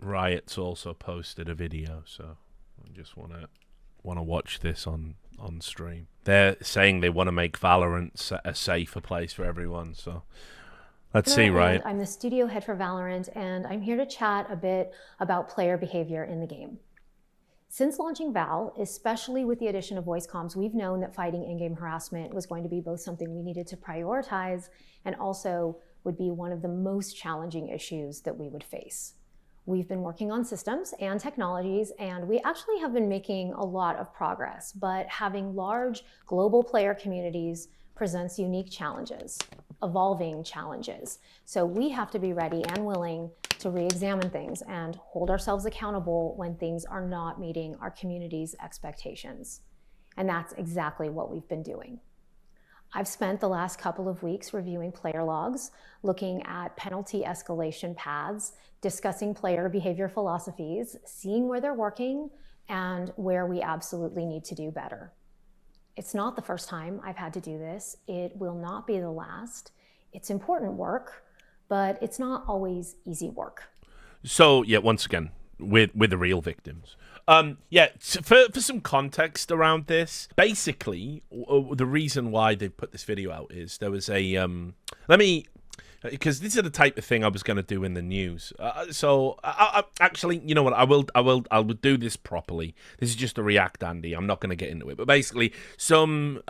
Riot's also posted a video, so I just want to watch this on stream. They're saying they want to make Valorant a safer place for everyone, so let's see, Riot. I'm the studio head for Valorant, and I'm here to chat a bit about player behavior in the game. Since launching Val, especially with the addition of voice comms, we've known that fighting in-game harassment was going to be both something we needed to prioritize and also would be one of the most challenging issues that we would face. We've been working on systems and technologies, and we actually have been making a lot of progress, but having large global player communities presents unique challenges, evolving challenges. So we have to be ready and willing to re-examine things and hold ourselves accountable when things are not meeting our community's expectations. And that's exactly what we've been doing. I've spent the last couple of weeks reviewing player logs, looking at penalty escalation paths, discussing player behavior philosophies, seeing where they're working and where we absolutely need to do better. It's not the first time I've had to do this. It will not be the last. It's important work, but it's not always easy work. So, yeah, once again, with the real victims. For some context around this, basically, the reason why they put this video out is there was a... because this is the type of thing I was going to do in the news. Actually, you know what? I will do this properly. This is just a react, Andy. I'm not going to get into it. But basically, some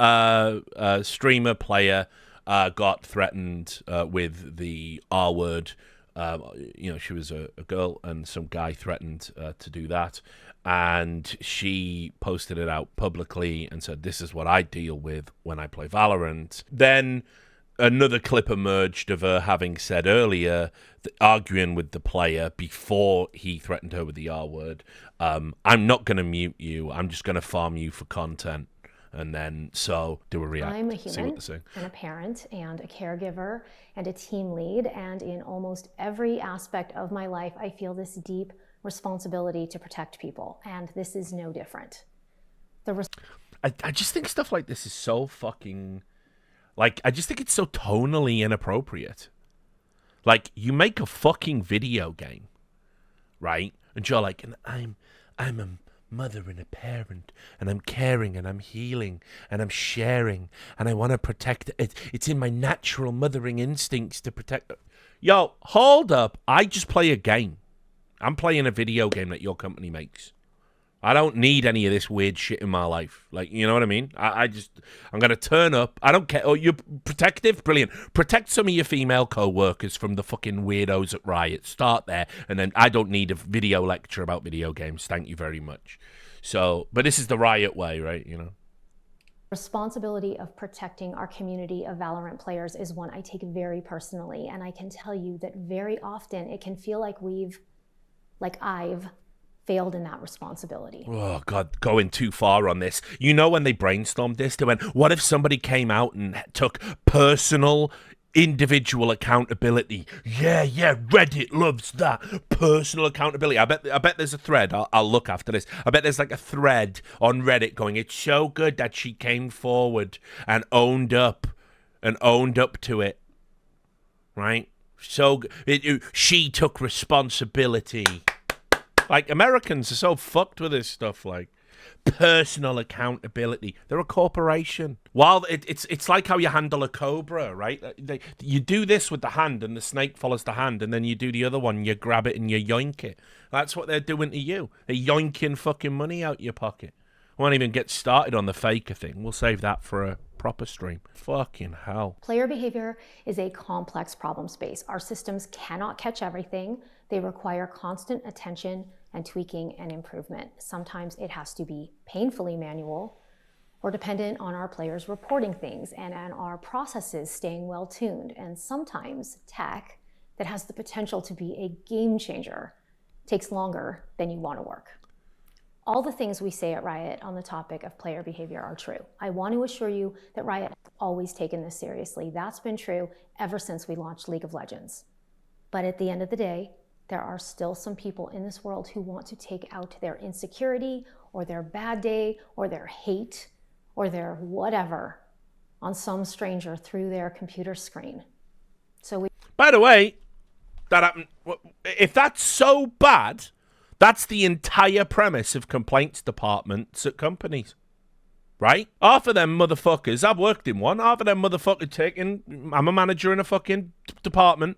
streamer player got threatened with the R word. She was a girl, and some guy threatened to do that. And she posted it out publicly and said, "This is what I deal with when I play Valorant." Then another clip emerged of her having said earlier, arguing with the player before he threatened her with the R word, "I'm not going to mute you. I'm just going to farm you for content." And then, so do a react. I'm a human and a parent and a caregiver and a team lead. And in almost every aspect of my life, I feel this deep responsibility to protect people. And this is no different. I just think stuff like this is so fucking... Like, I just think it's so tonally inappropriate. Like, you make a fucking video game, right? And you're like, and I'm a mother and a parent, and I'm caring, and I'm healing, and I'm sharing, and I want to protect it. It's in my natural mothering instincts to protect it. Yo, hold up. I just play a game. I'm playing a video game that your company makes. I don't need any of this weird shit in my life. Like, you know what I mean? I'm going to turn up. I don't care. Oh, you're protective? Brilliant. Protect some of your female co-workers from the fucking weirdos at Riot. Start there. And then I don't need a video lecture about video games. Thank you very much. So, but this is the Riot way, right? You know? Responsibility of protecting our community of Valorant players is one I take very personally. And I can tell you that very often it can feel like I've failed in that responsibility. Oh, God, going too far on this. You know, when they brainstormed this, they went, what if somebody came out and took personal, individual accountability? Yeah, Reddit loves that. Personal accountability. I bet there's a thread. I'll look after this. I bet there's like a thread on Reddit going, it's so good that she came forward and owned up to it. Right? So she took responsibility. Like, Americans are so fucked with this stuff, like personal accountability. They're a corporation. While it's like how you handle a cobra, right? You do this with the hand, and the snake follows the hand, and then you do the other one, you grab it and you yoink it. That's what they're doing to you. They're yoinking fucking money out your pocket. I won't even get started on the faker thing. We'll save that for a proper stream. Fucking hell. Player behavior is a complex problem space. Our systems cannot catch everything. They require constant attention and tweaking and improvement. Sometimes it has to be painfully manual or dependent on our players reporting things and on our processes staying well tuned. And sometimes tech that has the potential to be a game changer takes longer than you want to work. All the things we say at Riot on the topic of player behavior are true. I want to assure you that Riot has always taken this seriously. That's been true ever since we launched League of Legends. But at the end of the day, there are still some people in this world who want to take out their insecurity or their bad day or their hate or their whatever on some stranger through their computer screen. By the way, That happened. If that's so bad, that's the entire premise of complaints departments at companies. Right? Half of them motherfuckers, I've worked in one, half of them motherfuckers I'm a manager in a fucking department.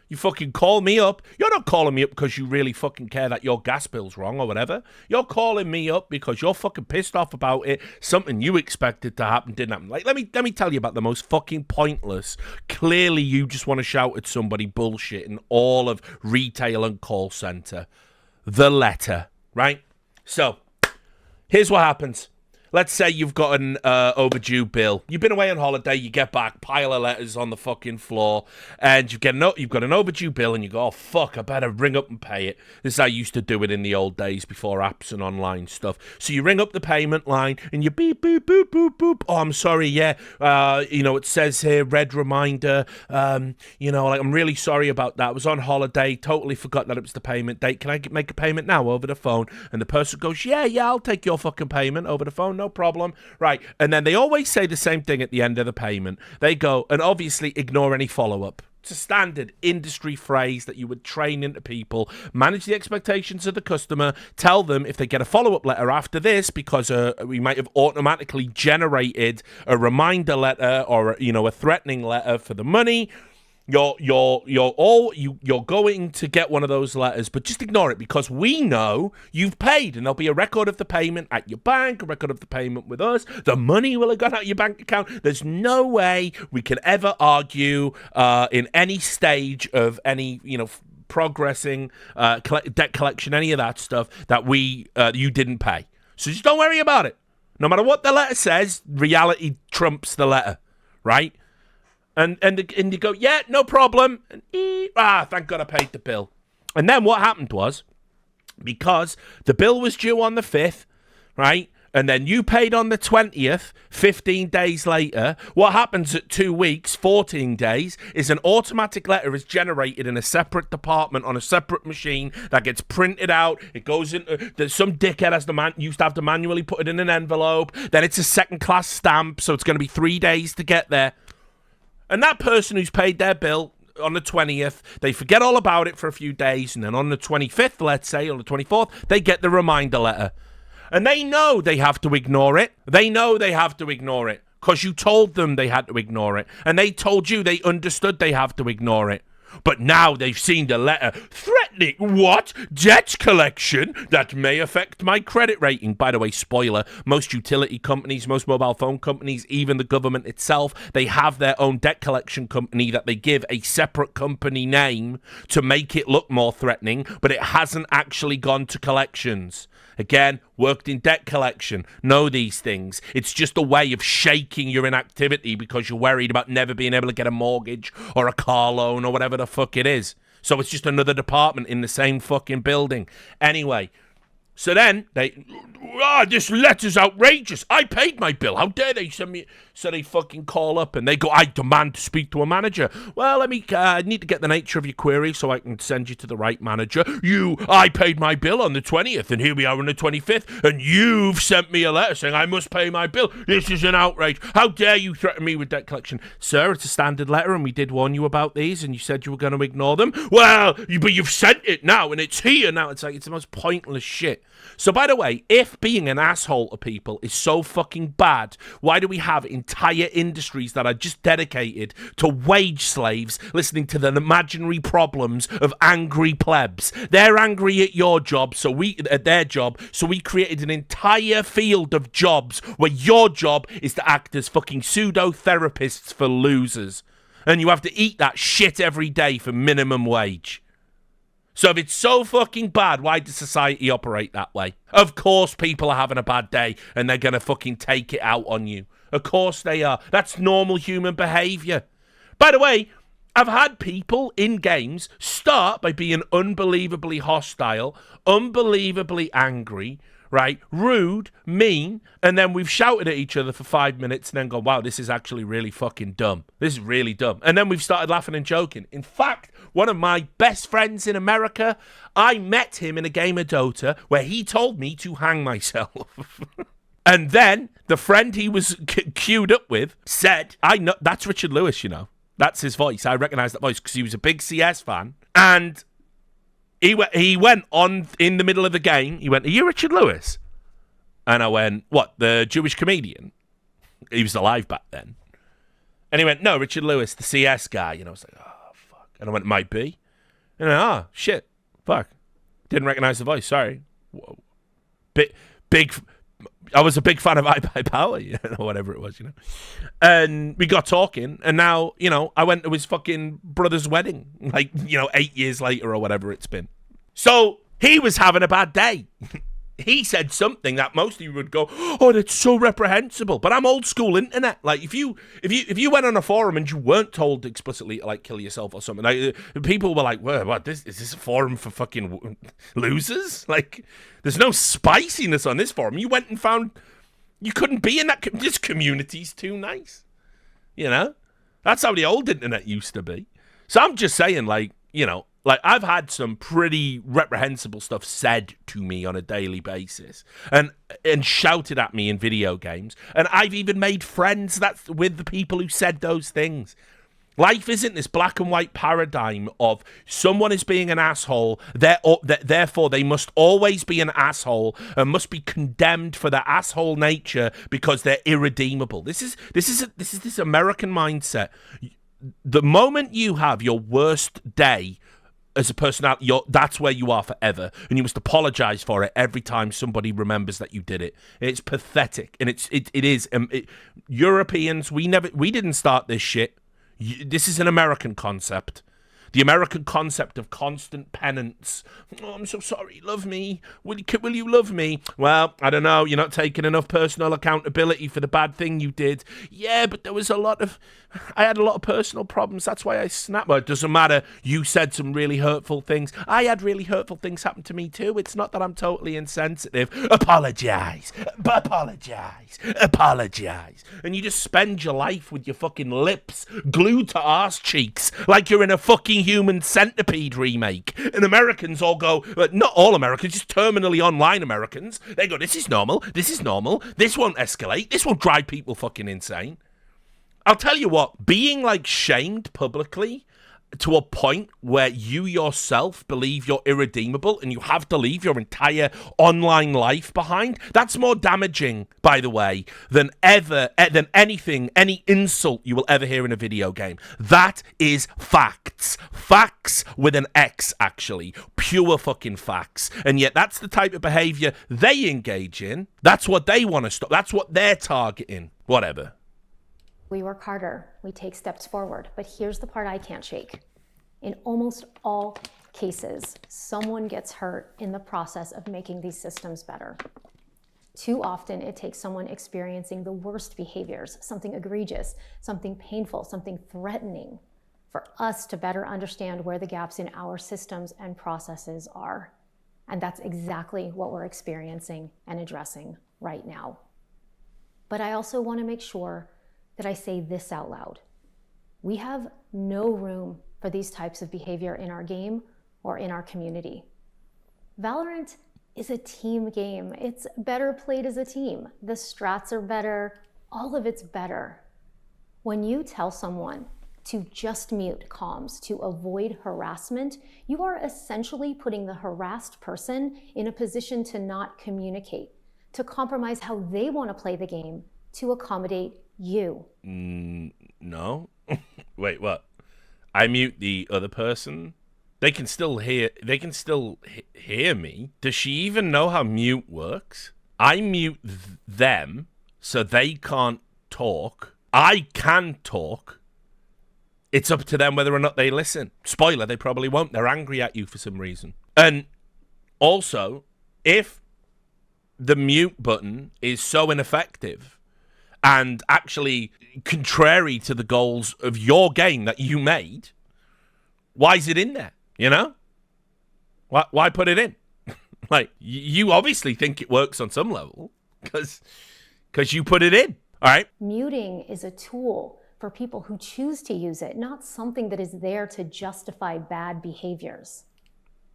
You fucking call me up. You're not calling me up because you really fucking care that your gas bill's wrong or whatever. You're calling me up because you're fucking pissed off about it. Something you expected to happen didn't happen. Like, let me tell you about the most fucking pointless, clearly you just want to shout at somebody bullshit in all of retail and call center. The letter, right? So, here's what happens. Let's say you've got an overdue bill. You've been away on holiday, you get back, pile of letters on the fucking floor, and you've got an overdue bill, and you go, oh, fuck, I better ring up and pay it. This is how I used to do it in the old days before apps and online stuff. So you ring up the payment line, and you beep, boop, boop, boop, boop. Oh, I'm sorry, yeah. It says here, red reminder. I'm really sorry about that. I was on holiday, totally forgot that it was the payment date. Can I make a payment now over the phone? And the person goes, yeah, I'll take your fucking payment over the phone. No problem. Right. And then they always say the same thing at the end of the payment. They go, and obviously ignore any follow-up. It's a standard industry phrase that you would train into people. Manage the expectations of the customer. Tell them if they get a follow-up letter after this, because we might have automatically generated a reminder letter or a threatening letter for the money. You're going to get one of those letters, but just ignore it because we know you've paid, and there'll be a record of the payment at your bank, a record of the payment with us. The money will have gone out your bank account. There's no way we can ever argue in any stage of any progressing debt collection, any of that stuff that you didn't pay. So just don't worry about it. No matter what the letter says, reality trumps the letter, right? And you go, yeah, no problem. And thank God I paid the bill. And then what happened was, because the bill was due on the 5th, right? And then you paid on the 20th, 15 days later. What happens at 2 weeks, 14 days, is an automatic letter is generated in a separate department on a separate machine that gets printed out. It goes into, some dickhead used to have to manually put it in an envelope. Then it's a second-class stamp, so it's going to be 3 days to get there. And that person who's paid their bill on the 20th, they forget all about it for a few days, and then on the 25th, let's say, or the 24th, they get the reminder letter. And they know they have to ignore it. They know they have to ignore it because you told them they had to ignore it. And they told you they understood they have to ignore it. But now they've seen the letter threatening, what? Debt collection? That may affect my credit rating. By the way, spoiler, most utility companies, most mobile phone companies, even the government itself, they have their own debt collection company that they give a separate company name to make it look more threatening, but it hasn't actually gone to collections. Again, worked in debt collection, know these things. It's just a way of shaking your inactivity because you're worried about never being able to get a mortgage or a car loan or whatever the fuck it is. So it's just another department in the same fucking building. Anyway, so then this letter's outrageous. I paid my bill. How dare they send me? So they fucking call up and they go, I demand to speak to a manager. Well, I need to get the nature of your query so I can send you to the right manager. I paid my bill on the 20th and here we are on the 25th and you've sent me a letter saying I must pay my bill. This is an outrage. How dare you threaten me with debt collection? Sir, it's a standard letter and we did warn you about these and you said you were going to ignore them. Well, but you've sent it now and it's here now. It's the most pointless shit. So by the way, if being an asshole to people is so fucking bad, why do we have entire industries that are just dedicated to wage slaves listening to the imaginary problems of angry plebs? They're angry at your job, at their job, so we created an entire field of jobs where your job is to act as fucking pseudo-therapists for losers. And you have to eat that shit every day for minimum wage. So if it's so fucking bad, why does society operate that way? Of course people are having a bad day and they're going to fucking take it out on you. Of course they are. That's normal human behavior. By the way, I've had people in games start by being unbelievably hostile, unbelievably angry, right? Rude, mean, and then we've shouted at each other for 5 minutes and then gone, wow, this is actually really fucking dumb. This is really dumb. And then we've started laughing and joking. In fact, one of my best friends in America, I met him in a game of Dota where he told me to hang myself. And then the friend he was queued up with said, I know, that's Richard Lewis, you know. That's his voice. I recognized that voice because he was a big CS fan. And he went on in the middle of the game. He went, "Are you Richard Lewis?" And I went, "What, the Jewish comedian?" He was alive back then. And he went, "No, Richard Lewis, the CS guy." And I was like, "Oh, fuck." And I went, "Might be." And I went, "Oh, shit. Fuck. Didn't recognize the voice. Sorry." Whoa. Big. I was a big fan of iPie Power, or whatever it was, And we got talking, and now, I went to his fucking brother's wedding, 8 years later or whatever it's been. So he was having a bad day. He said something that most of you would go, "Oh, that's so reprehensible." But I'm old school internet. Like if you went on a forum and you weren't told explicitly to kill yourself or something, people were like, "What? Is this a forum for fucking losers?" There's no spiciness on this forum. You went and found you couldn't be in that. This community's too nice. That's how the old internet used to be. So I'm just saying, I've had some pretty reprehensible stuff said to me on a daily basis and shouted at me in video games. And I've even made friends with the people who said those things. Life isn't this black and white paradigm of someone is being an asshole, therefore they must always be an asshole and must be condemned for their asshole nature because they're irredeemable. This is this American mindset. The moment you have your worst day as a personality, that's where you are forever, and you must apologize for it every time somebody remembers that you did it. It's pathetic, and it is. Europeans, we didn't start this shit. This is an American concept. The American concept of constant penance. "Oh, I'm so sorry. Love me. Will you love me?" "Well, I don't know. You're not taking enough personal accountability for the bad thing you did." "Yeah, but I had a lot of personal problems. That's why I snapped." "Well, it doesn't matter. You said some really hurtful things. I had really hurtful things happen to me too. It's not that I'm totally insensitive." Apologize. And you just spend your life with your fucking lips glued to arse cheeks like you're in a fucking Human Centipede remake. And Americans all go, not all Americans, just terminally online Americans, they go, this is normal, this won't escalate, this won't drive people fucking insane. I'll tell you what, being shamed publicly to a point where you yourself believe you're irredeemable and you have to leave your entire online life behind, that's more damaging, by the way, than any insult you will ever hear in a video game. That is facts. Facts with an X, actually. Pure fucking facts. And yet that's the type of behavior they engage in. That's what they want to stop. That's what they're targeting. Whatever. We work harder, we take steps forward, but here's the part I can't shake. In almost all cases, someone gets hurt in the process of making these systems better. Too often, it takes someone experiencing the worst behaviors, something egregious, something painful, something threatening, for us to better understand where the gaps in our systems and processes are. And that's exactly what we're experiencing and addressing right now. But I also want to make sure that I say this out loud. We have no room for these types of behavior in our game or in our community. Valorant is a team game. It's better played as a team. The strats are better, all of it's better. When you tell someone to just mute comms to avoid harassment, you are essentially putting the harassed person in a position to not communicate, to compromise how they want to play the game, to accommodate you. No. Wait, what? I mute the other person? They can still hear me. Does she even know how mute works? I mute them so they can't talk. I can talk. It's up to them whether or not they listen. Spoiler, they probably won't. They're angry at you for some reason. And also, if the mute button is so ineffective and actually contrary to the goals of your game that you made, why is it in there? Why put it in? You obviously think it works on some level because you put it in. All right. Muting is a tool for people who choose to use it, not something that is there to justify bad behaviors.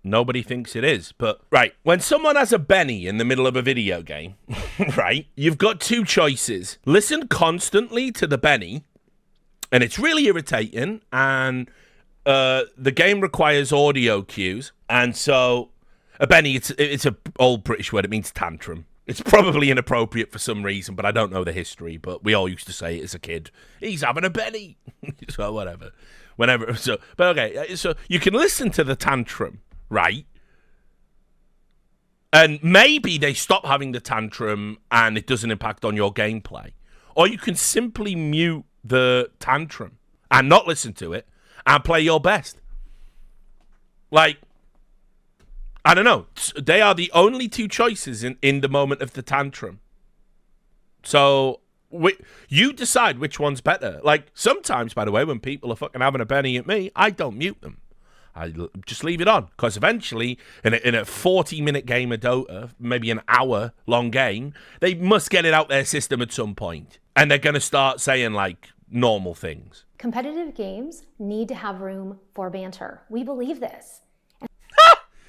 Nobody thinks it is, but right. When someone has a Benny in the middle of a video game, right, you've got two choices. Listen constantly to the Benny and it's really irritating, and the game requires audio cues, and so a Benny, it's a old British word. It means tantrum. It's probably inappropriate for some reason, but I don't know the history. But we all used to say it as a kid. He's having a Benny. So whatever. Whenever. So, but okay. So you can listen to the tantrum, right? And maybe they stop having the tantrum and it doesn't impact on your gameplay. Or you can simply mute the tantrum and not listen to it and play your best. Like, I don't know. They are the only two choices in the moment of the tantrum. So you decide which one's better. Like, sometimes, by the way, when people are fucking having a Benny at me, I don't mute them. I just leave it on. Because eventually, in a 40-minute game of Dota, maybe an hour-long game, they must get it out their system at some point. And they're going to start saying, like, normal things. Competitive games need to have room for banter. We believe this.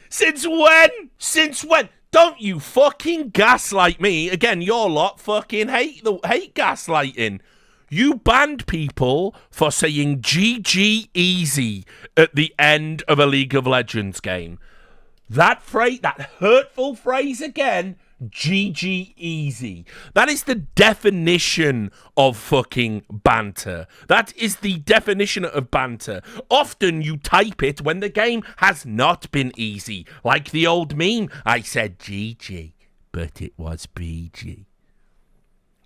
Since when? Since when? Don't you fucking gaslight me. Again, your lot fucking hate gaslighting. You banned people for saying GG easy at the end of a League of Legends game. That phrase, that hurtful phrase again, GG easy. That is the definition of fucking banter. That is the definition of banter. Often you type it when the game has not been easy. Like the old meme, I said GG, but it was BG.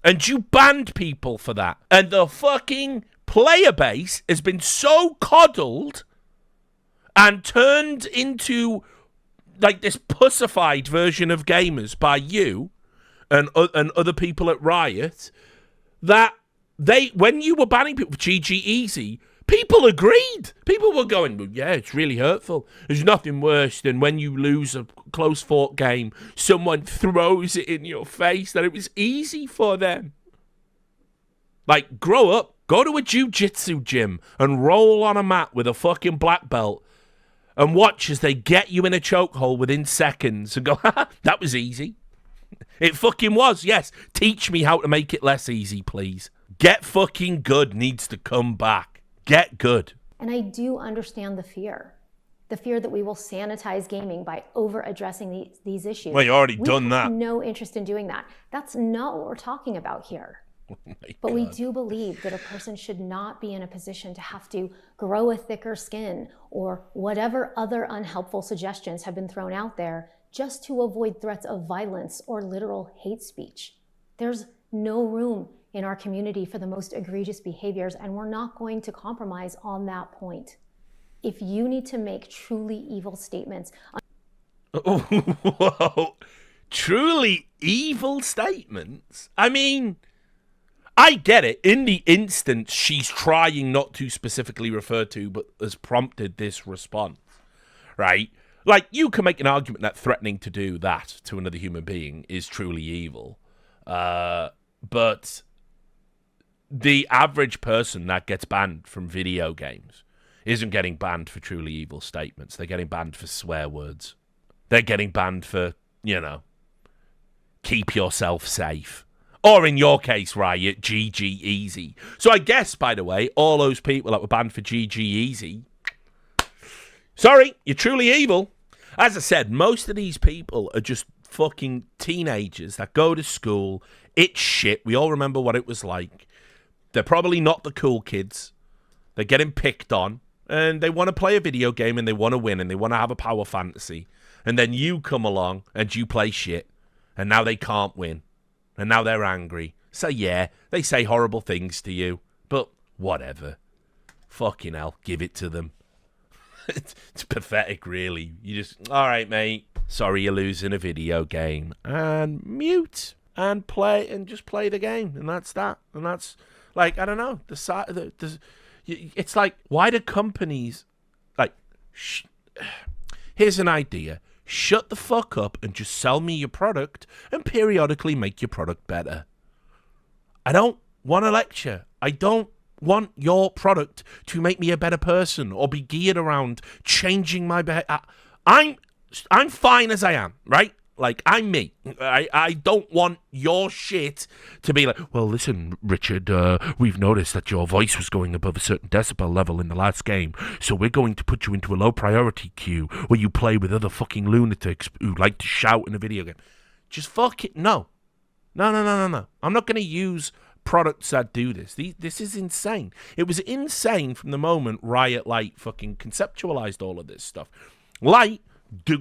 And you banned people for that. And the fucking player base has been so coddled and turned into like this pussified version of gamers by you and other people at Riot, that when you were banning people for GG Easy, people agreed. People were going, well, yeah, it's really hurtful. There's nothing worse than when you lose a close fought game, someone throws it in your face that it was easy for them. Like, grow up. Go to a jiu-jitsu gym and roll on a mat with a fucking black belt and watch as they get you in a chokehold within seconds and go, haha, that was easy. It fucking was, yes. Teach me how to make it less easy, please. Get fucking good needs to come back. Get good. And I do understand the fear that we will sanitize gaming by over-addressing these issues. Well, you already done that. We have no interest in doing that. That's not what we're talking about here. Oh but we do believe that a person should not be in a position to have to grow a thicker skin or whatever other unhelpful suggestions have been thrown out there just to avoid threats of violence or literal hate speech. There's no room in our community for the most egregious behaviors, and we're not going to compromise on that point. If you need to make truly evil statements... Whoa. Truly evil statements? I mean... I get it. In the instance she's trying not to specifically refer to, but has prompted this response, right? Like, you can make an argument that threatening to do that to another human being is truly evil. But the average person that gets banned from video games isn't getting banned for truly evil statements. They're getting banned for swear words. They're getting banned for, keep yourself safe. Or in your case, Riot, GG Easy. So I guess, by the way, all those people that were banned for GG Easy, sorry, you're truly evil. As I said, most of these people are just fucking teenagers that go to school. It's shit. We all remember what it was like. They're probably not the cool kids. They're getting picked on. And they want to play a video game and they want to win and they want to have a power fantasy. And then you come along and you play shit. And now they can't win. And now they're angry. So yeah, they say horrible things to you. But whatever. Fucking hell, give it to them. It's pathetic, really. You just, all right, mate. Sorry you're losing a video game. And mute. And play, and just play the game. And that's that. And that's, like, I don't know. It's like, why do companies, like, here's an idea. Shut the fuck up and just sell me your product and periodically make your product better. I don't want a lecture. I don't want your product to make me a better person or be geared around changing my behavior. I'm fine as I am, right? Like, I'm me. I don't want your shit to be like, well, listen, Richard, we've noticed that your voice was going above a certain decibel level in the last game, so we're going to put you into a low priority queue where you play with other fucking lunatics who like to shout in a video game. Just fuck it. No. No. I'm not going to use products that do this. This is insane. It was insane from the moment Riot Light fucking conceptualized all of this stuff. Light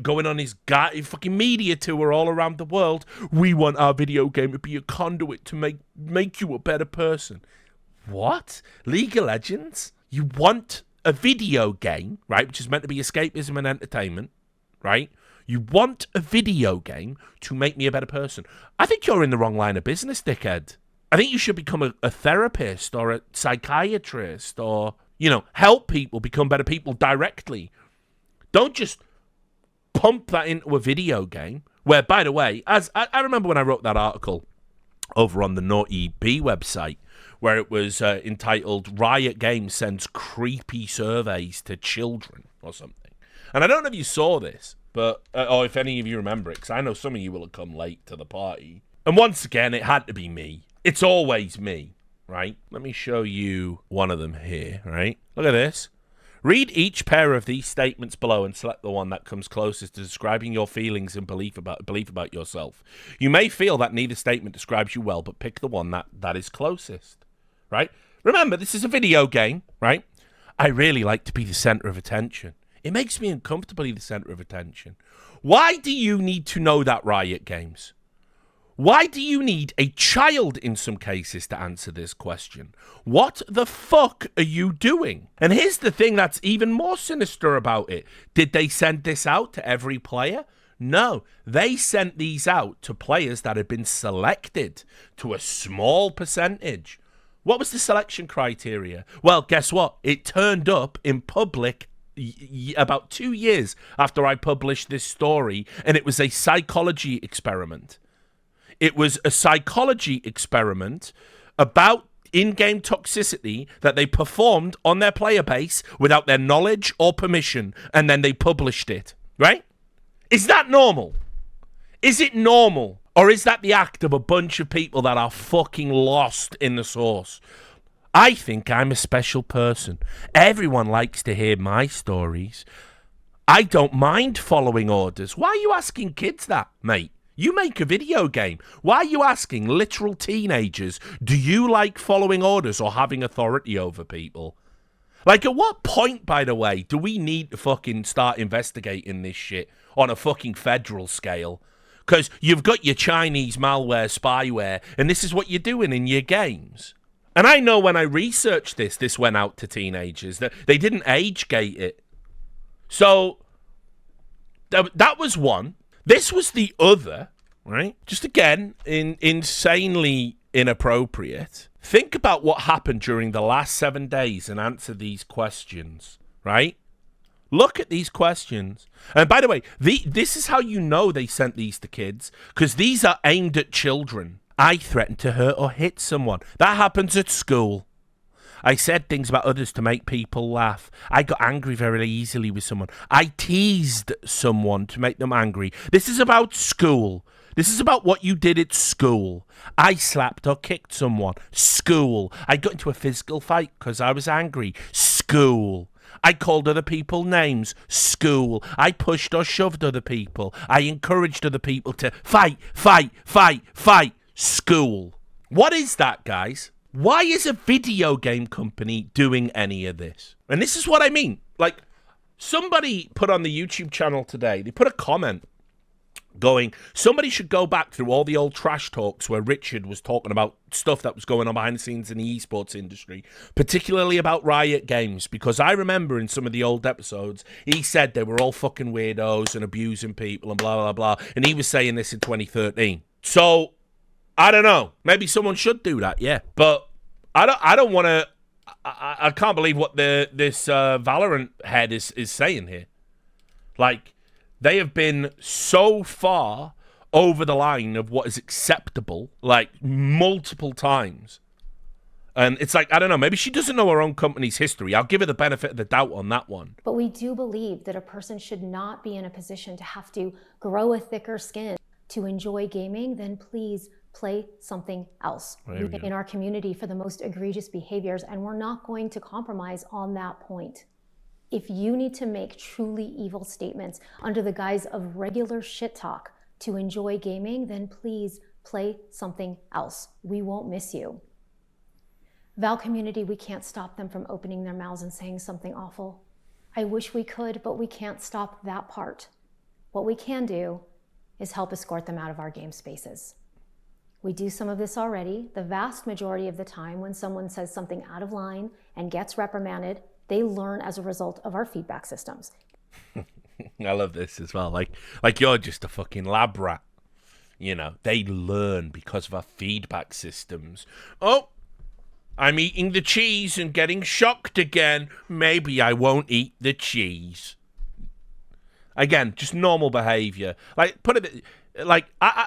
going on his fucking media tour all around the world. We want our video game to be a conduit to make you a better person. What? League of Legends? You want a video game, right, which is meant to be escapism and entertainment, right? You want a video game to make me a better person. I think you're in the wrong line of business, dickhead. I think you should become a therapist or a psychiatrist or, help people become better people directly. Don't just pump that into a video game where, by the way, as I remember when I wrote that article over on the Naughty B website where it was entitled Riot Games Sends Creepy Surveys to Children or something. And I don't know if you saw this, but or if any of you remember it, because I know some of you will have come late to the party. And once again, it had to be me. It's always me, right? Let me show you one of them here, right? Look at this. Read each pair of these statements below and select the one that comes closest to describing your feelings and belief about yourself. You may feel that neither statement describes you well, but pick the one that is closest, right? Remember, this is a video game, right? I really like to be the center of attention. It makes me uncomfortably the center of attention. Why do you need to know that, Riot Games? Why do you need a child in some cases to answer this question? What the fuck are you doing? And here's the thing that's even more sinister about it. Did they send this out to every player? No, they sent these out to players that had been selected, to a small percentage. What was the selection criteria? Well, guess what? It turned up in public about 2 years after I published this story, and it was a psychology experiment. It was a psychology experiment about in-game toxicity that they performed on their player base without their knowledge or permission, and then they published it, right? Is that normal? Is it normal? Or is that the act of a bunch of people that are fucking lost in the source? I think I'm a special person. Everyone likes to hear my stories. I don't mind following orders. Why are you asking kids that, mate? You make a video game. Why are you asking literal teenagers, do you like following orders or having authority over people? Like, at what point, by the way, do we need to fucking start investigating this shit on a fucking federal scale? Because you've got your Chinese malware, spyware, and this is what you're doing in your games. And I know when I researched this went out to teenagers. That they didn't age gate it. So, that was one. This was the other, right? Just again, insanely inappropriate. Think about what happened during the last 7 days and answer these questions, right? Look at these questions. And by the way, this is how you know they sent these to kids, because these are aimed at children. I threatened to hurt or hit someone. That happens at school. I said things about others to make people laugh. I got angry very easily with someone. I teased someone to make them angry. This is about school. This is about what you did at school. I slapped or kicked someone. School. I got into a physical fight because I was angry. School. I called other people names. School. I pushed or shoved other people. I encouraged other people to fight. School. What is that, guys? Why is a video game company doing any of this? And this is what I mean. Like, somebody put on the YouTube channel today, they put a comment going, somebody should go back through all the old trash talks where Richard was talking about stuff that was going on behind the scenes in the esports industry, particularly about Riot Games, because I remember in some of the old episodes, he said they were all fucking weirdos and abusing people and blah, blah, blah. And he was saying this in 2013. So, I don't know. Maybe someone should do that, yeah. But I don't want to. I can't believe what this Valorant head is saying here. Like, they have been so far over the line of what is acceptable, like, multiple times. And it's like, I don't know, maybe she doesn't know her own company's history. I'll give her the benefit of the doubt on that one. But we do believe that a person should not be in a position to have to grow a thicker skin to enjoy gaming, then please play something else. In our community for the most egregious behaviors, and we're not going to compromise on that point. If you need to make truly evil statements under the guise of regular shit talk to enjoy gaming, then please play something else. We won't miss you. Val community, we can't stop them from opening their mouths and saying something awful. I wish we could, but we can't stop that part. What we can do is help escort them out of our game spaces. We do some of this already. The vast majority of the time when someone says something out of line and gets reprimanded, they learn as a result of our feedback systems. I love this as well. Like you're just a fucking lab rat. You know, they learn because of our feedback systems. Oh, I'm eating the cheese and getting shocked again. Maybe I won't eat the cheese. Again, just normal behavior. Like, put it, like, I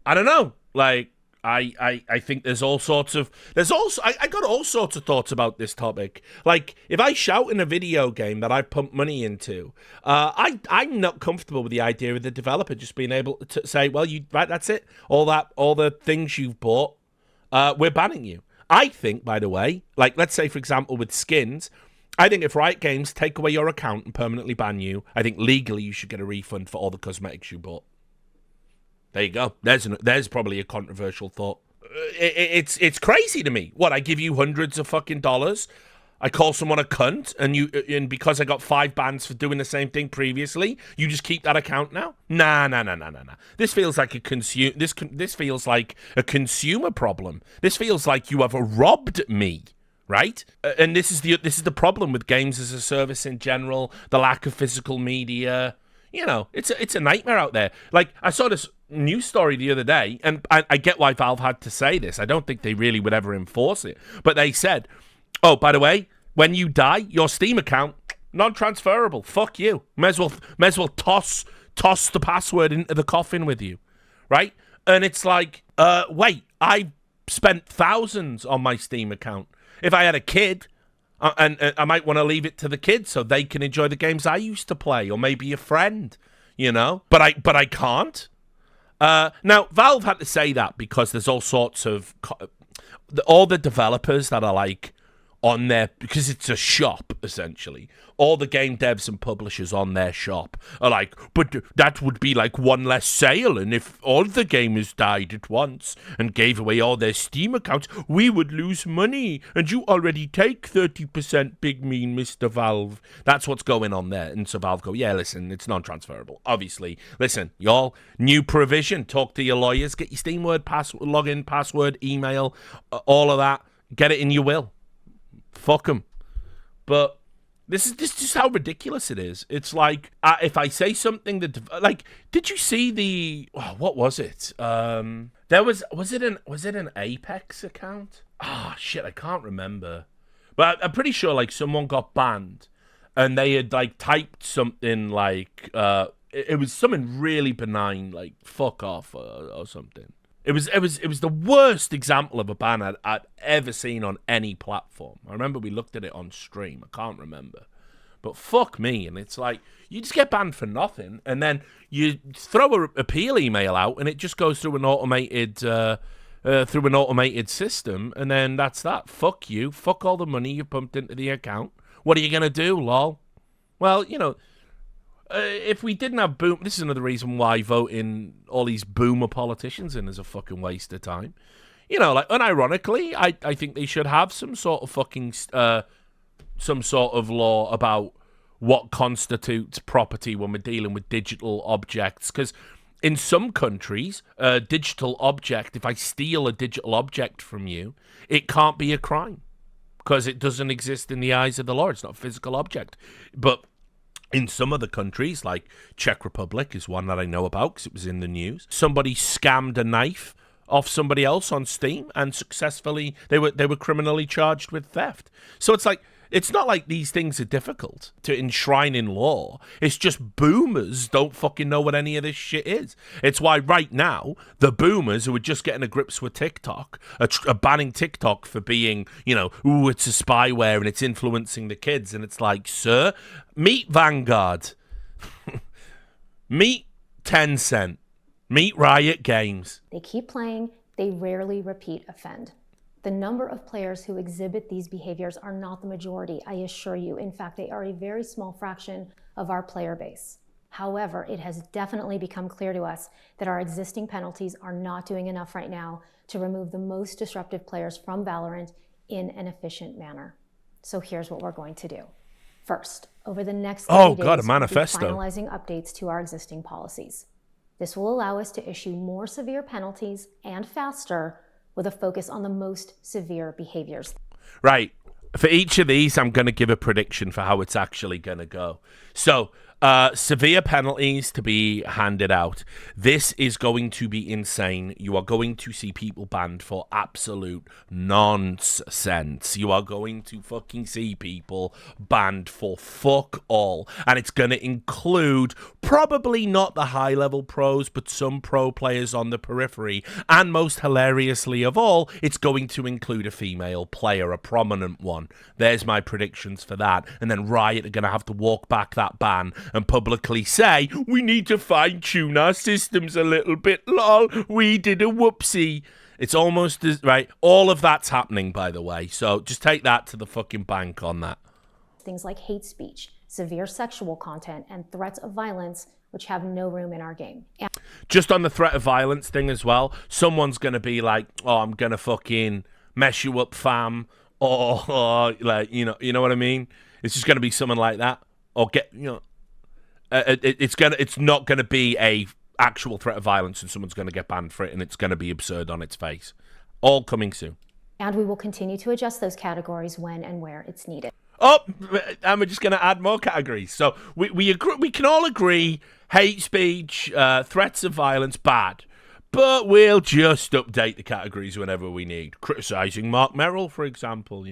don't know. Like, I think there's all sorts of, I got all sorts of thoughts about this topic. Like, if I shout in a video game that I pump money into, I'm not comfortable with the idea of the developer just being able to say, well, right, that's it. All the things you've bought, we're banning you. I think, by the way, like, let's say, for example, with skins, I think if Riot Games take away your account and permanently ban you, I think legally you should get a refund for all the cosmetics you bought. There you go. There's probably a controversial thought. It's crazy to me. What, I give you hundreds of fucking dollars, I call someone a cunt, and because I got 5 bans for doing the same thing previously, you just keep that account now? Nah. This feels like this feels like a consumer problem. This feels like you have robbed me. Right? And this is the problem with games as a service in general, the lack of physical media. You know, it's a nightmare out there. Like, I saw this news story the other day, and I get why Valve had to say this. I don't think they really would ever enforce it. But they said, oh, by the way, when you die, your Steam account, non-transferable. Fuck you. May as well toss the password into the coffin with you. Right? And it's like, wait, I spent thousands on my Steam account. If I had a kid, and I might want to leave it to the kids so they can enjoy the games I used to play, or maybe a friend, you know. But I can't. Now, Valve had to say that because there's all sorts of all the developers that are like on their, because it's a shop essentially. All the game devs and publishers on their shop are like, but that would be like one less sale, and if all the gamers died at once and gave away all their Steam accounts, we would lose money, and you already take 30%, big mean Mr. Valve. That's what's going on there. And so Valve go, yeah, listen, it's non-transferable. Obviously, listen, y'all, new provision, talk to your lawyers, get your Steam login, password, email, all of that, get it in your will. Fuck them. But this is just how ridiculous it is. It's like, if I say something that, like, did you see what was it? Was it an Apex account? Shit, I can't remember. But I'm pretty sure, like, someone got banned and they had, like, typed something like, it was something really benign, like, fuck off or something. It was the worst example of a ban I'd ever seen on any platform. I remember we looked at it on stream. I can't remember. But fuck me. And it's like, you just get banned for nothing. And then you throw an appeal email out and it just goes through an automated system. And then that's that. Fuck you. Fuck all the money you pumped into the account. What are you going to do, lol? Well, you know, if we didn't have boom, this is another reason why voting all these boomer politicians in is a fucking waste of time. You know, like, unironically, I think they should have some sort of fucking, some sort of law about what constitutes property when we're dealing with digital objects. Because in some countries, a digital object, if I steal a digital object from you, it can't be a crime because it doesn't exist in the eyes of the law. It's not a physical object. But in some other countries, like Czech Republic is one that I know about because it was in the news, somebody scammed a knife off somebody else on Steam and successfully they were criminally charged with theft. So it's like, it's not like these things are difficult to enshrine in law. It's just boomers don't fucking know what any of this shit is. It's why right now, the boomers who are just getting a grips with TikTok are banning TikTok for being, you know, ooh, it's a spyware and it's influencing the kids. And it's like, sir, meet Vanguard. Meet Tencent. Meet Riot Games. They keep playing, they rarely repeat offend. The number of players who exhibit these behaviors are not the majority, I assure you. In fact, they are a very small fraction of our player base. However, it has definitely become clear to us that our existing penalties are not doing enough right now to remove the most disruptive players from Valorant in an efficient manner. So here's what we're going to do. First, over the next 30 days, a manifesto. we'll be finalizing updates to our existing policies. This will allow us to issue more severe penalties and faster, with a focus on the most severe behaviors. Right. For each of these, I'm going to give a prediction for how it's actually going to go. So, severe penalties to be handed out. This is going to be insane. You are going to see people banned for absolute nonsense. You are going to fucking see people banned for fuck all. And it's going to include probably not the high-level pros, but some pro players on the periphery. And most hilariously of all, it's going to include a female player, a prominent one. There's my predictions for that. And then Riot are going to have to walk back that ban and publicly say, we need to fine-tune our systems a little bit, lol, we did a whoopsie. It's almost as, right, all of that's happening, by the way, so just take that to the fucking bank on that. Things like hate speech, severe sexual content, and threats of violence, which have no room in our game. Just on the threat of violence thing as well, someone's going to be like, oh, I'm going to fucking mess you up, fam, or like, you know what I mean? It's just going to be someone like that, or get, it's not going to be a actual threat of violence and someone's going to get banned for it, and it's going to be absurd on its face. All coming soon. And we will continue to adjust those categories when and where it's needed. Oh, and we're just going to add more categories. So we agree, we can all agree hate speech, threats of violence, bad. But we'll just update the categories whenever we need. Criticizing Mark Merrill, for example,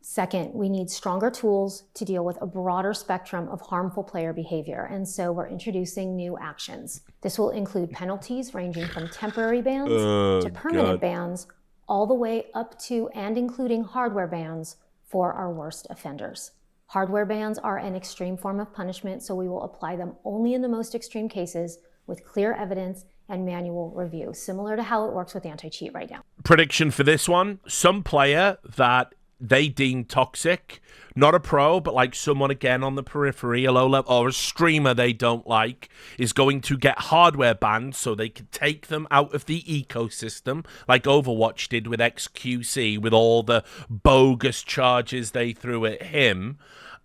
Second, we need stronger tools to deal with a broader spectrum of harmful player behavior, and so we're introducing new actions. This will include penalties ranging from temporary bans to permanent bans, all the way up to and including hardware bans for our worst offenders. Hardware bans are an extreme form of punishment, so we will apply them only in the most extreme cases with clear evidence and manual review, similar to how it works with anti-cheat right now. Prediction for this one, some player that they deem toxic, not a pro, but like someone again on the periphery, a low level, or a streamer they don't like, is going to get hardware banned so they can take them out of the ecosystem, like Overwatch did with XQC, with all the bogus charges they threw at him.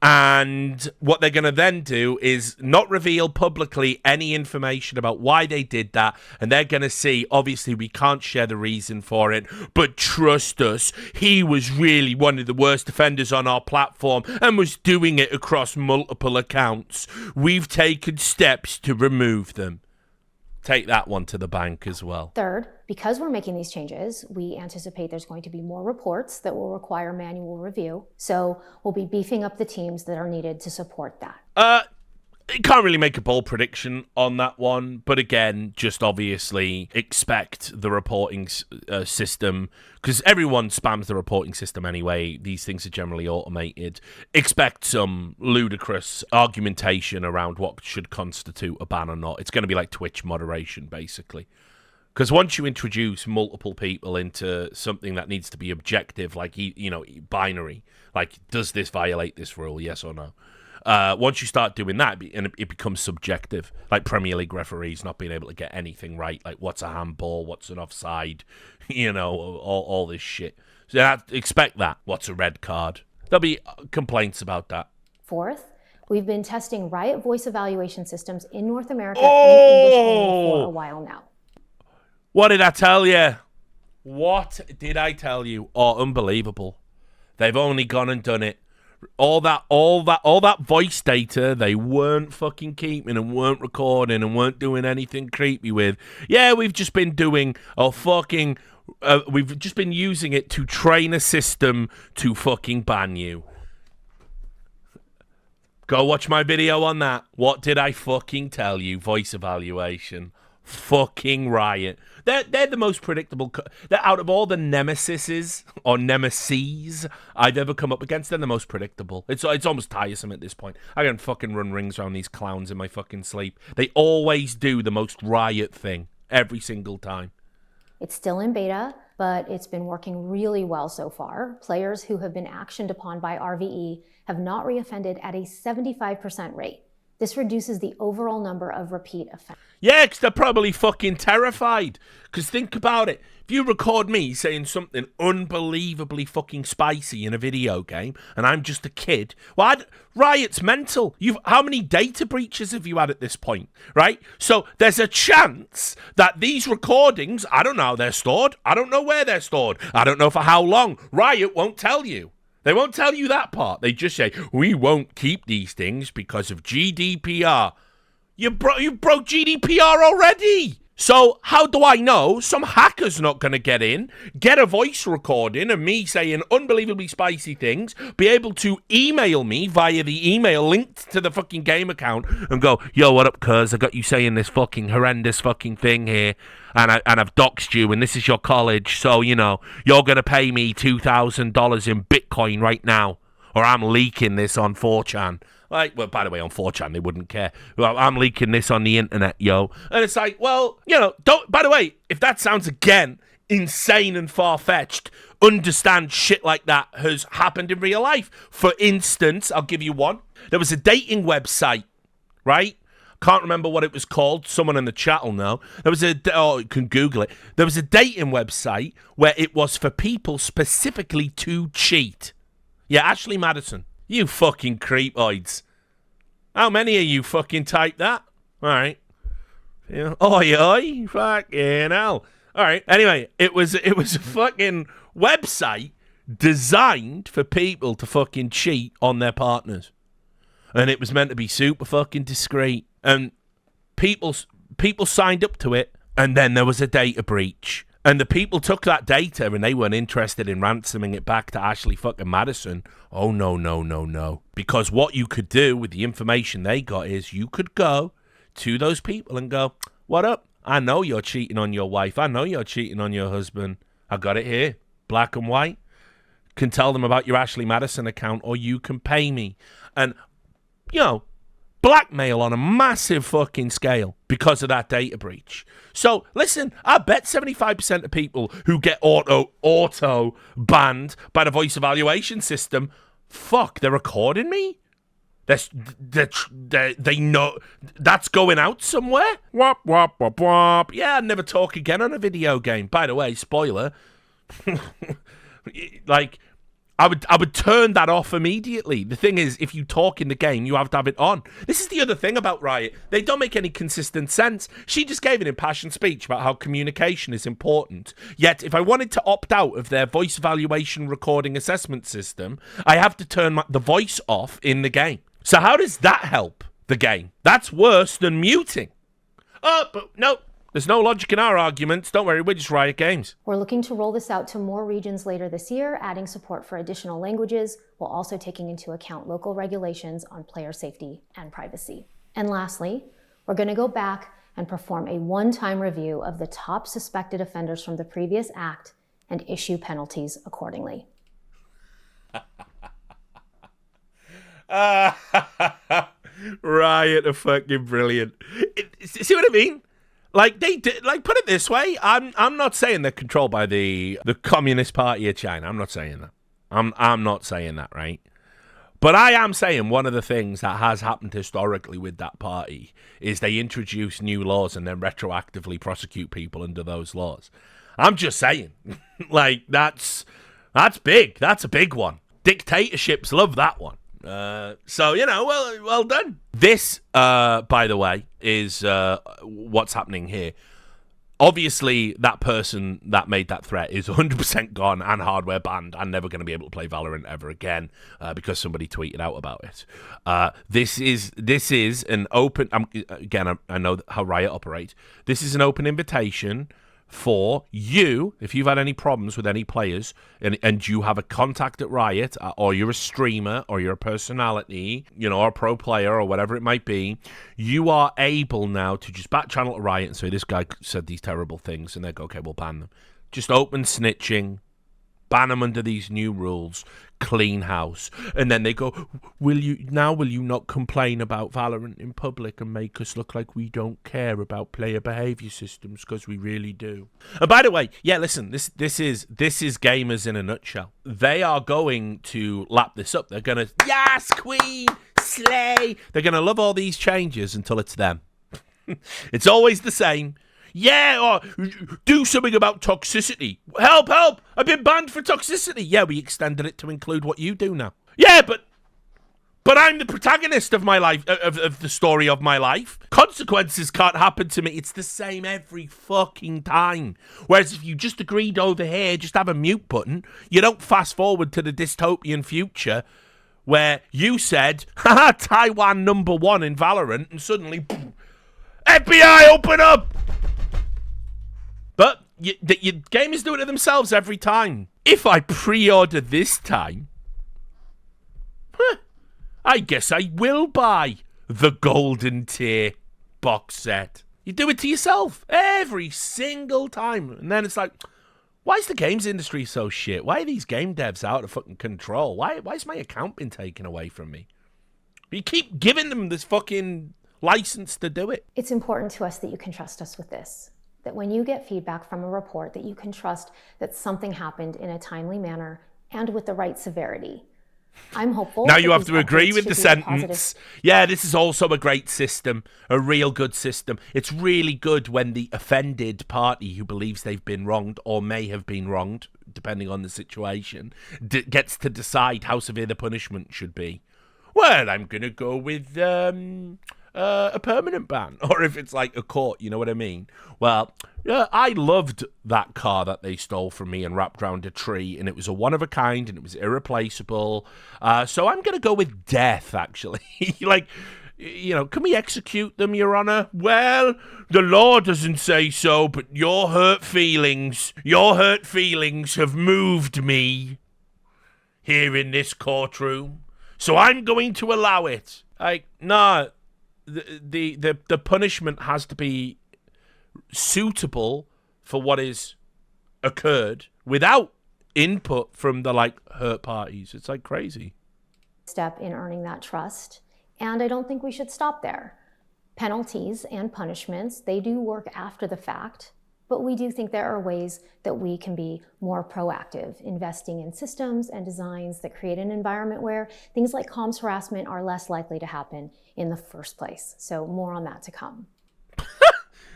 And what they're going to then do is not reveal publicly any information about why they did that. And they're going to see, obviously, we can't share the reason for it, but trust us, he was really one of the worst offenders on our platform and was doing it across multiple accounts. We've taken steps to remove them. Take that one to the bank as well. Third, because we're making these changes, we anticipate there's going to be more reports that will require manual review. So we'll be beefing up the teams that are needed to support that. Can't really make a bold prediction on that one, but again, just obviously expect the reporting system, because everyone spams the reporting system anyway. These things are generally automated. Expect some ludicrous argumentation around what should constitute a ban or not. It's going to be like Twitch moderation, basically. Because once you introduce multiple people into something that needs to be objective, like, binary, like, does this violate this rule, yes or no? Once you start doing that, it becomes subjective, like Premier League referees not being able to get anything right, like what's a handball, what's an offside, all this shit. So expect that. What's a red card? There'll be complaints about that. Fourth, we've been testing Riot voice evaluation systems in North America in English only for a while now. What did I tell you? What did I tell you? Oh, unbelievable. They've only gone and done it. All that voice data they weren't fucking keeping and weren't recording and weren't doing anything creepy with. Yeah, we've just been doing we've just been using it to train a system to fucking ban you. Go watch my video on that. What did I fucking tell you? Voice evaluation. Fucking Riot. They're the most predictable. They're out of all the nemesis I've ever come up against. They're the most predictable. It's almost tiresome at this point. I can fucking run rings around these clowns in my fucking sleep. They always do the most Riot thing every single time. It's still in beta, but it's been working really well so far. Players who have been actioned upon by RVE have not reoffended at a 75% rate. This reduces the overall number of repeat offenders. Yeah, because they're probably fucking terrified. Because think about it. If you record me saying something unbelievably fucking spicy in a video game, and I'm just a kid, well, Riot's mental. How many data breaches have you had at this point, right? So there's a chance that these recordings, I don't know how they're stored. I don't know where they're stored. I don't know for how long. Riot won't tell you. They won't tell you that part. They just say, we won't keep these things because of GDPR. You broke GDPR already. So how do I know some hacker's not going to get in, get a voice recording of me saying unbelievably spicy things, be able to email me via the email linked to the fucking game account and go, yo, what up, cuz? I got you saying this fucking horrendous fucking thing here, and I've doxed you, and this is your college, so, you know, you're going to pay me $2,000 in Bitcoin right now, or I'm leaking this on 4chan. Like, well, by the way, on 4chan, they wouldn't care. Well, I'm leaking this on the internet, yo. And it's like, well, you know, by the way, if that sounds, again, insane and far-fetched, understand shit like that has happened in real life. For instance, I'll give you one. There was a dating website, right? Can't remember what it was called. Someone in the chat will know. You can Google it. There was a dating website where it was for people specifically to cheat. Yeah, Ashley Madison. You fucking creepoids. How many of you fucking typed that? All right. Yeah. Oi, fucking hell. All right. Anyway, it was a fucking website designed for people to fucking cheat on their partners. And it was meant to be super fucking discreet. And people signed up to it, and then there was a data breach. And the people took that data and they weren't interested in ransoming it back to Ashley fucking Madison. Oh, no. Because what you could do with the information they got is you could go to those people and go, what up? I know you're cheating on your wife. I know you're cheating on your husband. I got it here, black and white. Can tell them about your Ashley Madison account, or you can pay me. And, you know, blackmail on a massive fucking scale because of that data breach. So, listen, I bet 75% of people who get auto banned by the voice evaluation system, fuck, they're recording me? They know that's going out somewhere? Wop, wop, wop, wop. Yeah, I'd never talk again on a video game. By the way, spoiler. Like, I would turn that off immediately. The thing is, if you talk in the game, you have to have it on. This is the other thing about Riot. They don't make any consistent sense. She just gave an impassioned speech about how communication is important. Yet, if I wanted to opt out of their voice evaluation recording assessment system, I have to turn the voice off in the game. So how does that help the game? That's worse than muting. Oh, but no. There's no logic in our arguments. Don't worry, we're just Riot Games. We're looking to roll this out to more regions later this year, adding support for additional languages, while also taking into account local regulations on player safety and privacy. And lastly, we're going to go back and perform a one-time review of the top suspected offenders from the previous act and issue penalties accordingly. Riot are fucking brilliant. See what I mean? Like, they did, like, put it this way, I'm not saying they're controlled by the Communist Party of China. I'm not saying that. I'm not saying that, right? But I am saying one of the things that has happened historically with that party is they introduce new laws and then retroactively prosecute people under those laws. I'm just saying. Like, that's big. That's a big one. Dictatorships love that one. So, you know, well done. This, by the way, is what's happening here. Obviously, that person that made that threat is 100% gone and hardware banned and never going to be able to play Valorant ever again because somebody tweeted out about it. This is an open... again, I know how Riot operates. This is an open invitation for you, if you've had any problems with any players and you have a contact at Riot, or you're a streamer, or you're a personality, you know, or a pro player, or whatever it might be, you are able now to just back channel to Riot and say, this guy said these terrible things, and they go, okay, we'll ban them. Just open snitching, ban them under these new rules, clean house. And then they go, will you not complain about Valorant in public and make us look like we don't care about player behavior systems, because we really do. And by the way, yeah, listen, this is gamers in a nutshell. They are going to lap this up. They're going to, yes, queen, slay. They're going to love all these changes until it's them. It's always the same. Yeah, or do something about toxicity. Help, help! I've been banned for toxicity. Yeah, we extended it to include what you do now. Yeah, but I'm the protagonist of my life, of the story of my life. Consequences can't happen to me. It's the same every fucking time. Whereas if you just agreed over here, just have a mute button, you don't fast forward to the dystopian future where you said, haha, Taiwan #1 in Valorant, and suddenly, boom, FBI, open up! But your gamers do it to themselves every time. If I pre-order this time, I guess I will buy the golden tier box set. You do it to yourself every single time. And then it's like, why is the games industry so shit? Why are these game devs out of fucking control? Why's my account been taken away from me? You keep giving them this fucking license to do it. It's important to us that you can trust us with this. That when you get feedback from a report, that you can trust that something happened in a timely manner and with the right severity. I'm hopeful. Now you have to agree with the sentence. Yeah, this is also a great system, a real good system. It's really good when the offended party who believes they've been wronged or may have been wronged, depending on the situation, gets to decide how severe the punishment should be. Well, I'm going to go with a permanent ban, or if it's like a court, you know what I mean? Well, I loved that car that they stole from me and wrapped around a tree, and it was a one of a kind, and it was irreplaceable. So I'm going to go with death, actually. Like, you know, can we execute them, Your Honor? Well, the law doesn't say so, but your hurt feelings have moved me here in this courtroom. So I'm going to allow it. Like, no, the punishment has to be suitable for what is occurred without input from the like hurt parties. It's like crazy. Step in earning that trust. And I don't think we should stop there. Penalties and punishments, they do work after the fact, but we do think there are ways that we can be more proactive, investing in systems and designs that create an environment where things like comms harassment are less likely to happen in the first place. So more on that to come.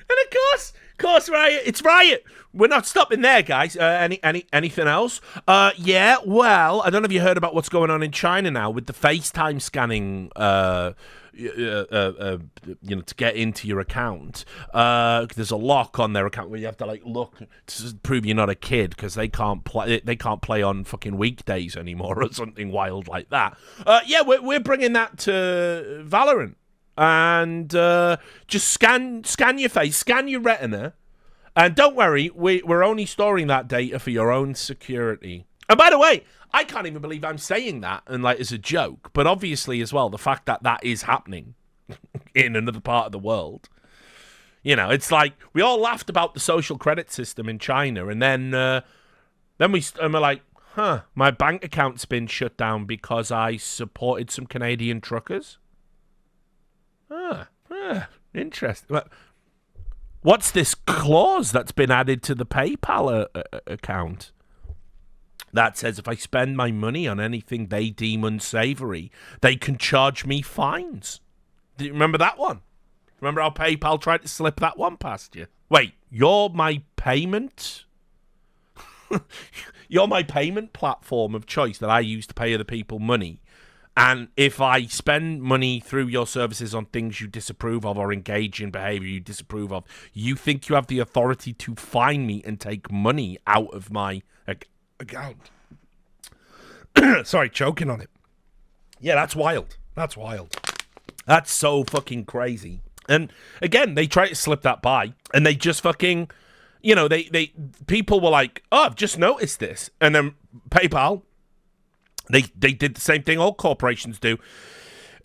And of course, Riot. It's Riot. We're not stopping there, guys. Anything else? Yeah. Well, I don't know if you heard about what's going on in China now with the FaceTime scanning. You know, to get into your account. There's a lock on their account where you have to like look to prove you're not a kid because they can't play on fucking weekdays anymore or something wild like that. Yeah, we're bringing that to Valorant. And just scan your face, scan your retina, and don't worry, we're only storing that data for your own security. And by the way, I can't even believe I'm saying that, and like as a joke, but obviously as well, the fact that that is happening in another part of the world. You know, it's like we all laughed about the social credit system in China, and then we're like, huh, my bank account's been shut down because I supported some Canadian truckers. Interesting. What's this clause that's been added to the PayPal account that says if I spend my money on anything they deem unsavory, they can charge me fines? Do you remember that one? Remember how PayPal tried to slip that one past you? Wait, you're my payment? You're my payment platform of choice that I use to pay other people money. And if I spend money through your services on things you disapprove of or engage in behavior you disapprove of, you think you have the authority to fine me and take money out of my account? Sorry, choking on it. Yeah, that's wild. That's wild. That's so fucking crazy. And again, they try to slip that by, and they just fucking, you know, people were like, oh, I've just noticed this. And then PayPal, They did the same thing all corporations do.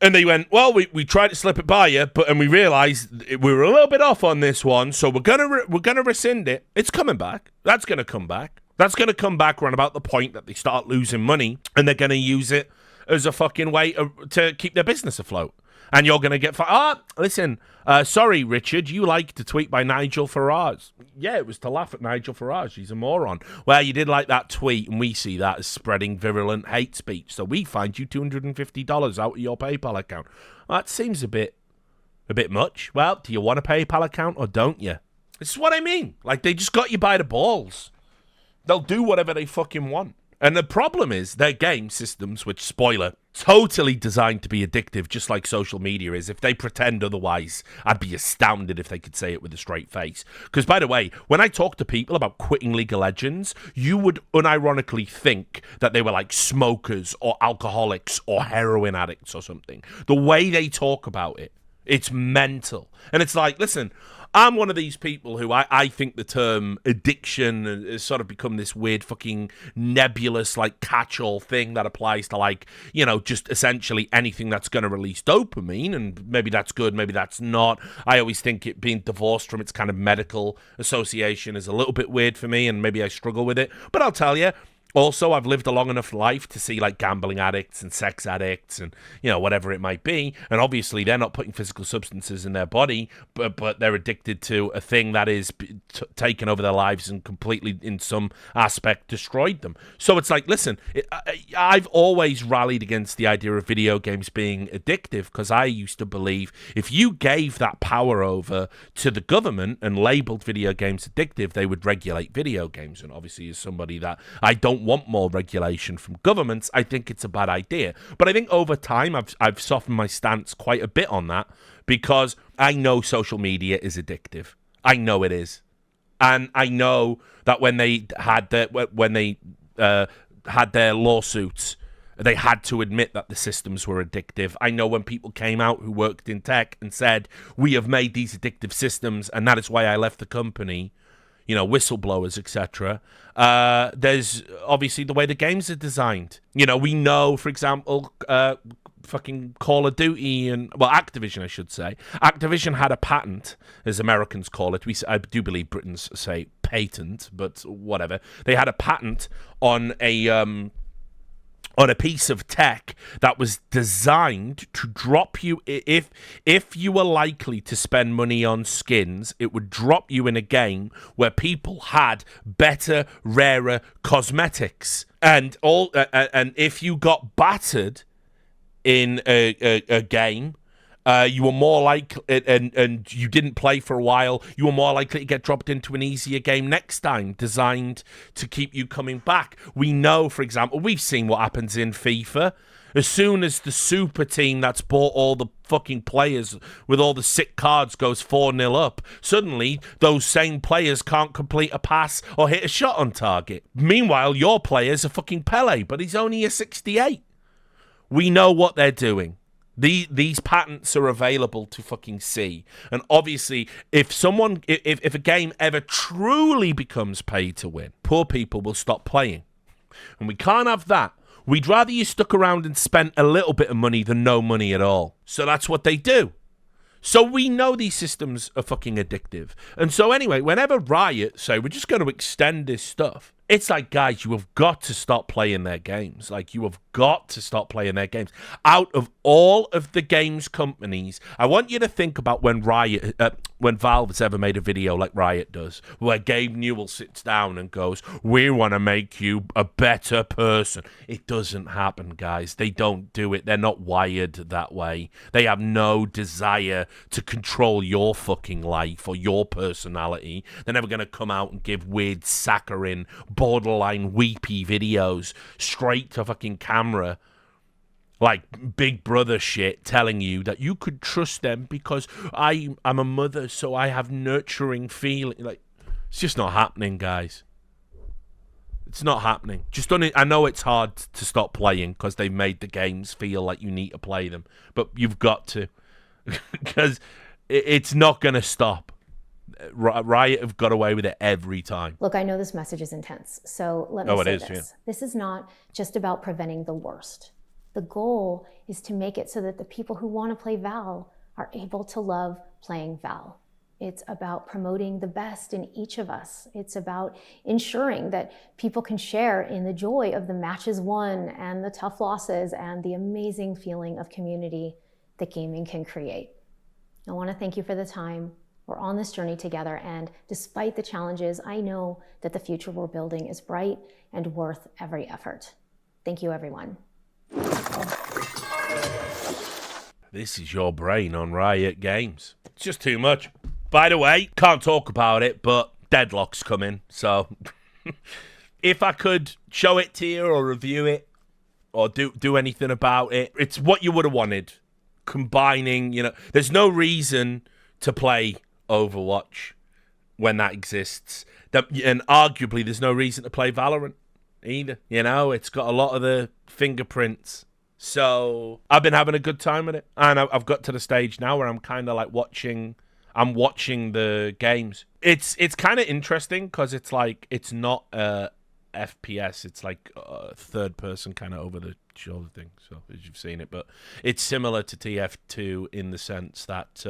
And they went, well, we tried to slip it by you, and we realized we were a little bit off on this one, so we're gonna rescind it. It's coming back. That's gonna come back. That's going to come back around about the point that they start losing money, and they're going to use it as a fucking way to keep their business afloat. And you're going to get... listen, sorry, Richard, you liked a tweet by Nigel Farage. Yeah, it was to laugh at Nigel Farage. He's a moron. Well, you did like that tweet, and we see that as spreading virulent hate speech. So we fined you $250 out of your PayPal account. Well, that seems a bit much. Well, do you want a PayPal account or don't you? This is what I mean. Like, they just got you by the balls. They'll do whatever they fucking want. And the problem is their game systems, which, spoiler, totally designed to be addictive, just like social media is. If they pretend otherwise, I'd be astounded if they could say it with a straight face. Because, by the way, when I talk to people about quitting League of Legends, you would unironically think that they were like smokers or alcoholics or heroin addicts or something. The way they talk about it, it's mental. And it's like, listen, I'm one of these people who I think the term addiction has sort of become this weird fucking nebulous, like, catch-all thing that applies to, like, you know, just essentially anything that's going to release dopamine, and maybe that's good, maybe that's not. I always think it being divorced from its kind of medical association is a little bit weird for me, and maybe I struggle with it. But I'll tell you, also, I've lived a long enough life to see, like, gambling addicts and sex addicts and, you know, whatever it might be. And obviously, they're not putting physical substances in their body, but they're addicted to a thing that is taken over their lives and completely, in some aspect, destroyed them. So it's like, listen, I've always rallied against the idea of video games being addictive, because I used to believe if you gave that power over to the government and labeled video games addictive, they would regulate video games. And obviously, as somebody that I don't want more regulation from governments, I think it's a bad idea. But I think over time I've softened my stance quite a bit on that, because I know social media is addictive. I know it is. And I know that when they had their lawsuits, they had to admit that the systems were addictive. I know when people came out who worked in tech and said, we have made these addictive systems and that is why I left the company, you know, whistleblowers, etc. There's obviously the way the games are designed. You know, we know, for example, fucking Call of Duty and, well, Activision, I should say. Activision had a patent, as Americans call it. I do believe Britons say patent, but whatever. They had a patent on a piece of tech that was designed to drop you, if you were likely to spend money on skins, it would drop you in a game where people had better, rarer cosmetics. And if you got battered in a game, you were more likely, and you didn't play for a while, you were more likely to get dropped into an easier game next time, designed to keep you coming back. We know, for example, we've seen what happens in FIFA. As soon as the super team that's bought all the fucking players with all the sick cards goes 4-0 up, suddenly those same players can't complete a pass or hit a shot on target. Meanwhile, your player's a fucking Pele, but he's only a 68. We know what they're doing. These patents are available to fucking see. And obviously, if a game ever truly becomes pay to win, poor people will stop playing. And we can't have that. We'd rather you stuck around and spent a little bit of money than no money at all. So that's what they do. So we know these systems are fucking addictive. And so anyway, whenever Riot say, we're just going to extend this stuff, it's like, guys, you have got to stop playing their games. Like, you have got to stop playing their games. Out of all of the games companies, I want you to think about when Valve has ever made a video like Riot does, where Gabe Newell sits down and goes, we want to make you a better person. It doesn't happen, guys. They don't do it. They're not wired that way. They have no desire to control your fucking life or your personality. They're never going to come out and give weird saccharine, borderline weepy videos straight to fucking camera, like Big Brother shit, telling you that you could trust them because I'm a mother, so I have nurturing feeling. Like, it's just not happening, guys. It's not happening. I know it's hard to stop playing because they've made the games feel like you need to play them, but you've got to, because it's not going to stop. Riot have got away with it every time. Look, I know this message is intense, so let me say this. Yeah. This is not just about preventing the worst. The goal is to make it so that the people who want to play Val are able to love playing Val. It's about promoting the best in each of us. It's about ensuring that people can share in the joy of the matches won and the tough losses and the amazing feeling of community that gaming can create. I want to thank you for the time. We're on this journey together, and despite the challenges, I know that the future we're building is bright and worth every effort. Thank you, everyone. This is your brain on Riot Games. It's just too much. By the way, can't talk about it, but Deadlock's coming, so if I could show it to you or review it or do anything about it, it's what you would have wanted. Combining, there's no reason to play Overwatch when that exists. And arguably, there's no reason to play Valorant either. It's got a lot of the fingerprints. So I've been having a good time with it. And I've got to the stage now where I'm kind of like watching the games. It's kind of interesting because it's like, it's not FPS. It's like a third person kind of over the shoulder thing. So as you've seen it, but it's similar to TF2 in the sense that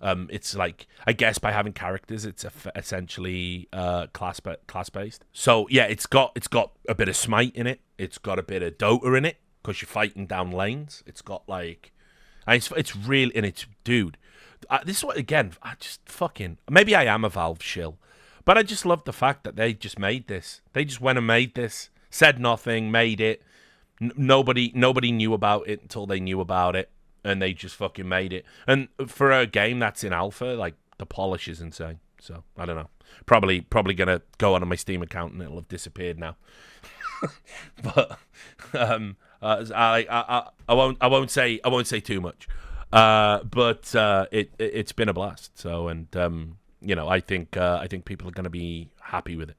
it's like, I guess by having characters, it's essentially class based. So yeah, it's got a bit of Smite in it. It's got a bit of Dota in it because you're fighting down lanes. It's got like, it's really, and it's, dude, this is what, again, I just fucking, maybe I am a Valve shill, but I just love the fact that they just made this. They just went and made this, said nothing, made it. Nobody knew about it until they knew about it, and they just fucking made it. And for a game that's in alpha, like, the polish is insane. So I don't know. Probably gonna go on my Steam account and it'll have disappeared now. But I won't say too much. But it's been a blast. So, and I think people are gonna be happy with it.